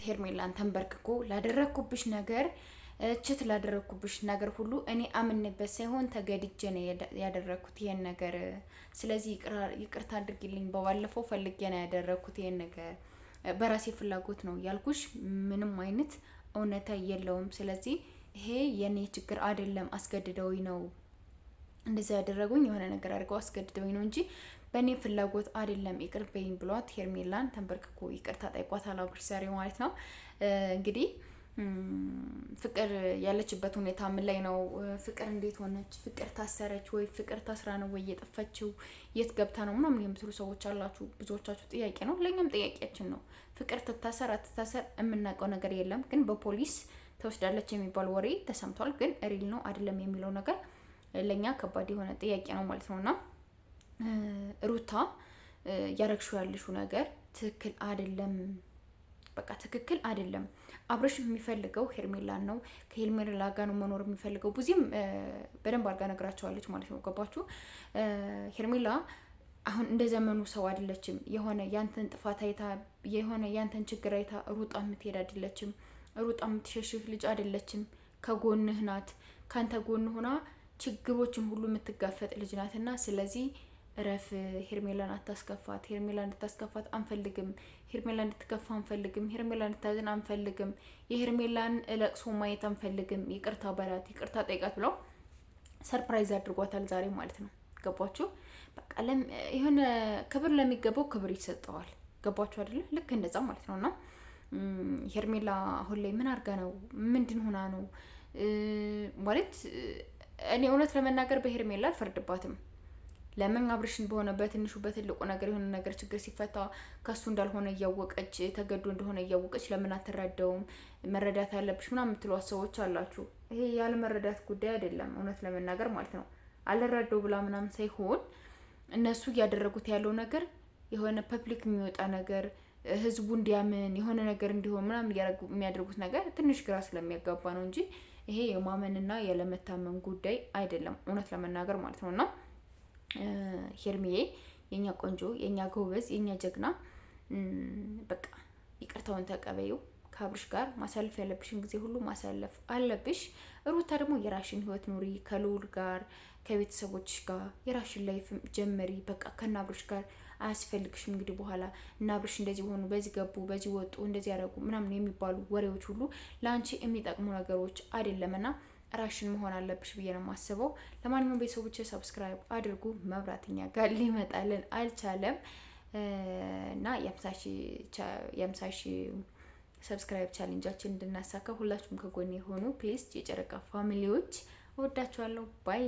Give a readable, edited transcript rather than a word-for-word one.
ሄርሜላን ተንበርክኮ ላደረኩብሽ ነገር እችት ላደረኩብሽ ነገር ሁሉ እኔ አምንበት ሳይሆን ተገድጄ ነው ያደረኩት ይሄን ነገር። ስለዚህ ይቅርታ አድርጊልኝ። በባለፈው ፈልጌ ነው ያደረኩት ይሄን ነገር በራሴ ፍላጎት ነው ያልኩሽ። ምንም አይነት እውነታ የለውም። ስለዚህ ይሄ የኔ ችግር አይደለም። አስገድደውኝ ነው እንደዛ ያደረጉኝ። የሆነ ነገር አድርገው አስገድደውኝ ነው እንጂ በእኔ ፍላጎት አይደለም። ይቅር በይኝ ብሏት ሄርሜላን ተንበርክኮ ይቅርታ ጠይቋታል አብርሽ ዛሬ ማለት ነው። እንግዲህ ፍቅር ያለችበት ሁኔታ ምን ላይ ነው? ፍቅር እንዴት ሆነች? ፍቅር ታሰረች ወይ? ፍቅር ታስራ ነው ወይ የጠፋችው? የት ገብታ ነው ምናምን የምትሉ ሰዎች አላችሁ። ብዙዎቻችሁ ጥያቄ ነው፣ ለእኛም ጥያቄያችን ነው። ፍቅር ትታሰር አትታሰር የምናውቀው ነገር የለም። ግን በፖሊስ ተወስዳለች የሚባል ወሬ ተሰምቷል። ግን ሪል ነው አይደለም የሚለው ነገር ለእኛ ከባድ የሆነ ጥያቄ ነው ማለት ነውና ሩታ ያረግሽው ያልሽው ነገር ትክክል አይደለም። በቃ ትክክል አይደለም። አብርሽ የሚፈልገው ሄርሜላን ነው። ከሄርሜላ ጋር ነው መኖር የሚፈልገው። ብዙም በደንብ አድርጋ ነግራቸዋለች ማለት ነው። ገባችሁ? ሄርሜላ አሁን እንደ ዘመኑ ሰው አይደለችም። የሆነ ያንተን ጥፋት አይታ የሆነ ያንተን ችግር አይታ ሩጣ የምትሄድ አይደለችም። ሩጣ የምትሸሽህ ልጅ አይደለችም። ከጎንህ ናት። ካንተ ጎን ሆና ችግሮችን ሁሉ የምትጋፈጥ ልጅ ናትና ስለዚህ ረፍ። ሄርሜላን አታስከፋት። ሄርሜላ እንድታስከፋት አንፈልግም። ሄርሜላ እንድትከፋ አንፈልግም። ሄርሜላ እንድታዝን አንፈልግም። የሄርሜላን ለቅሶ ማየት አንፈልግም። ይቅርታ በላት፣ ይቅርታ ጠይቃት ብለው ሰርፕራይዝ አድርጓታል ዛሬ ማለት ነው። ገባችሁ? በቃ የሆነ ክብር ለሚገባው ክብር ይሰጠዋል። ገባችሁ አይደለ? ልክ እንደዛ ማለት ነውና ሄርሜላ አሁን ላይ ምን አድርጋ ነው? ምንድን ሆና ነው ማለት? እኔ እውነት ለመናገር በሄርሜላ አልፈርድባትም። ለምን አብርሽን በሆነ በትንሹ በትልቁ ነገር የሆነ ነገር ችግር ሲፈታ ከሱ እንዳልሆነ እያወቀች ተገዶ እንደሆነ እያወቀች ለምን አትረዳውም? መረዳት ያለብሽ ምናምን የምትሏት ሰዎች አላችሁ። ይሄ ያለ መረዳት ጉዳይ አይደለም፣ እውነት ለመናገር ማለት ነው። አልረዳው ብላ ምናምን ሳይሆን እነሱ እያደረጉት ያለው ነገር የሆነ ፐብሊክ የሚወጣ ነገር ህዝቡ እንዲያምን የሆነ ነገር እንዲሆን ምናምን የሚያደርጉት ነገር ትንሽ ግራ ስለሚያጋባ ነው እንጂ ይሄ የማመንና ያለመታመን ጉዳይ አይደለም፣ እውነት ለመናገር ማለት ነውና ሄርሚዬ የኛ ቆንጆ፣ የኛ ጎበዝ፣ የኛ ጀግና በቃ ይቅርታውን ተቀበዩ። ከአብርሽ ጋር ማሳለፍ ያለብሽን ጊዜ ሁሉ ማሳለፍ አለብሽ። ሩታ ደግሞ የራሽን ህይወት ኑሪ፣ ከልዑል ጋር ከቤተሰቦች ጋር የራሽን ላይፍ ጀመሪ። በቃ ከና አብርሽ ጋር አያስፈልግሽም። እንግዲህ በኋላ እና አብርሽ እንደዚህ ሆኑ፣ በዚህ ገቡ፣ በዚህ ወጡ፣ እንደዚህ ያደረጉ ምናምን የሚባሉ ወሬዎች ሁሉ ለአንቺ የሚጠቅሙ ነገሮች አይደለምና ራሽን መሆን አለብሽ ብዬ ነው የማስበው። ለማንኛውም ቤተሰቦች ሰብስክራይብ አድርጉ። መብራትኛ ጋር ሊመጣልን አልቻለም እና የ50,000 ሰብስክራይብ ቻሌንጃችን እንድናሳካ ሁላችሁም ከጎን የሆኑ ፕሊዝ የጨረቃ ፋሚሊዎች እወዳችኋለሁ። ባይ